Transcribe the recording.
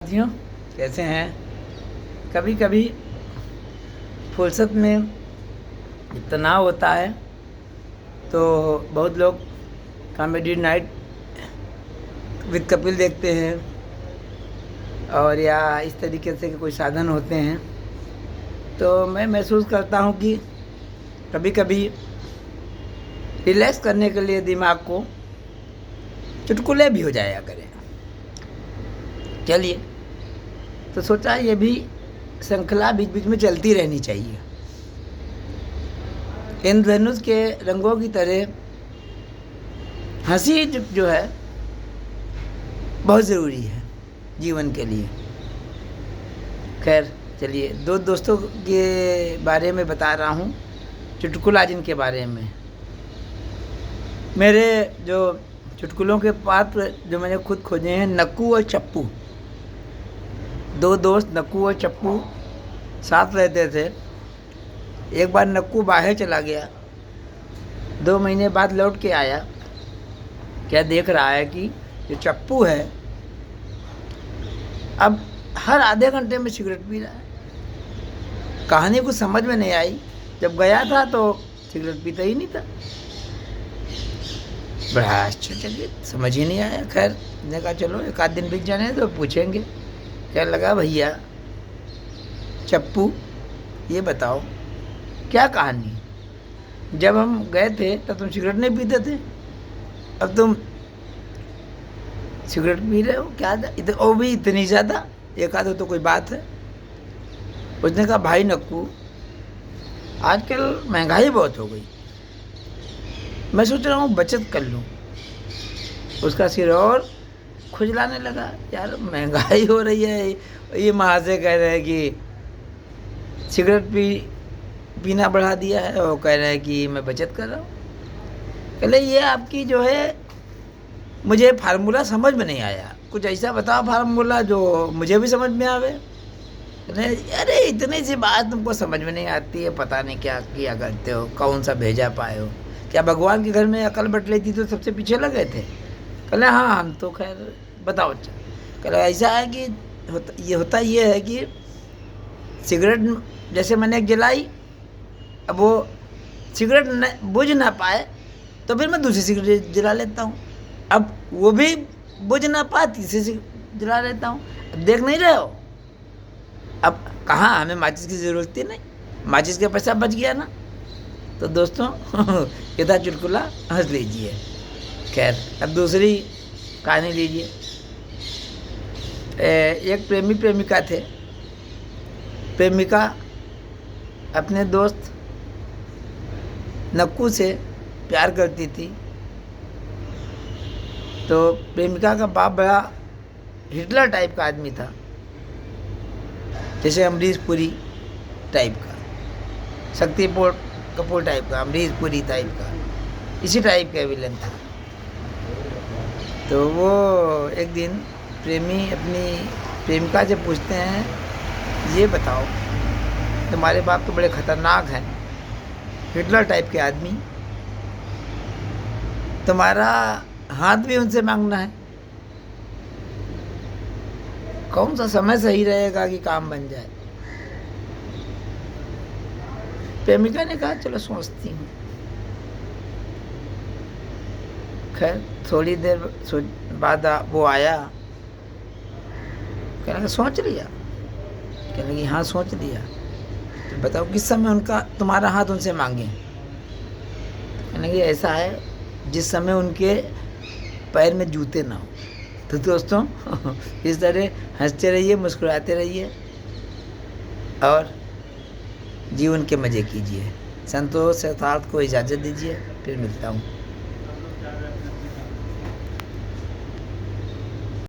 साथियों, कैसे हैं। कभी कभी फुर्सत में जब तनाव होता है तो बहुत लोग कॉमेडी नाइट विद कपिल देखते हैं और या इस तरीके से कोई साधन होते हैं। तो मैं महसूस करता हूँ कि कभी कभी रिलैक्स करने के लिए दिमाग को चुटकुले भी हो जाया करें। चलिए, तो सोचा ये भी श्रृंखला बीच बीच में चलती रहनी चाहिए। इंद्रधनुष के रंगों की तरह हंसी जो है बहुत ज़रूरी है जीवन के लिए। खैर चलिए, दो दोस्तों के बारे में बता रहा हूँ, चुटकुला जिनके बारे में। मेरे जो चुटकुलों के पात्र जो मैंने खुद खोजे हैं, नक्कू और चप्पू। दो दोस्त नक्कू और चप्पू साथ रहते थे। एक बार नक्कू बाहर चला गया, 2 महीने बाद लौट के आया। क्या देख रहा है कि जो चप्पू है अब हर आधे घंटे में सिगरेट पी रहा है। कहानी कुछ समझ में नहीं आई। जब गया था तो सिगरेट पीता ही नहीं था। बड़ा आश्चर्य, समझ ही नहीं आया। खैर मैंने कहा चलो एक आध दिन बीत जाने तो पूछेंगे। क्या लगा, भैया चप्पू ये बताओ क्या कहानी, जब हम गए थे तब तुम सिगरेट नहीं पीते थे, अब तुम सिगरेट पी रहे हो, क्या वो भी इतनी ज़्यादा, एक आध तो कोई बात है। उसने कहा भाई नक्कू, आजकल महंगाई बहुत हो गई, मैं सोच रहा हूँ बचत कर लूँ। उसका सिर और खुजलाने लगा। यार महंगाई हो रही है, ये महाशय कह रहे हैं कि सिगरेट पीना बढ़ा दिया है और कह रहे हैं कि मैं बचत कर रहा हूँ। कहले ये आपकी जो है मुझे फार्मूला समझ में नहीं आया, कुछ ऐसा बताओ फार्मूला जो मुझे भी समझ में आवे। अरे इतनी सी बात तुमको समझ में नहीं आती है, पता नहीं क्या किया करते हो, कौन सा भेजा पाए हो। क्या भगवान के घर में अकल बट लेती तो सबसे पीछे लगे थे। कहले हाँ हम तो खैर, बताओ। अच्छा कहले ऐसा है कि होता ये है कि सिगरेट जैसे मैंने एक जलाई, अब वो सिगरेट बुझ ना पाए तो फिर मैं दूसरी सिगरेट जला लेता हूँ। अब वो भी बुझ ना पाए, तीसरी जला लेता हूँ। अब देख नहीं रहे हो, अब कहाँ हमें माचिस की ज़रूरत ही नहीं, माचिस का पैसा बच गया ना। तो दोस्तों ये था चुटकुला, हंस लीजिए। खैर अब दूसरी कहानी लीजिए। एक प्रेमी प्रेमिका थे। प्रेमिका अपने दोस्त नक्कू से प्यार करती थी। तो प्रेमिका का बाप बड़ा हिटलर टाइप का आदमी था, जैसे अमरीश पुरी टाइप का, शक्ति कपूर टाइप का, अमरीश पुरी टाइप का, इसी टाइप का विलन था। तो वो एक दिन प्रेमी अपनी प्रेमिका से पूछते हैं, ये बताओ तुम्हारे बाप तो बड़े खतरनाक हैं, हिटलर टाइप के आदमी, तुम्हारा हाथ भी उनसे मांगना है, कौन सा समय सही रहेगा कि काम बन जाए। प्रेमिका ने कहा चलो सोचती हूँ। खैर थोड़ी देर बाद वो आया। कहने लगा सोच लिया। कहने लगी हाँ सोच लिया। तो बताओ किस समय उनका तुम्हारा हाथ उनसे मांगे। कहने लगी ऐसा है जिस समय उनके पैर में जूते ना हो। तो दोस्तों इस तरह हंसते रहिए, मुस्कुराते रहिए और जीवन के मज़े कीजिए। संतोष यथार्थ को इजाज़त दीजिए, फिर मिलता हूँ।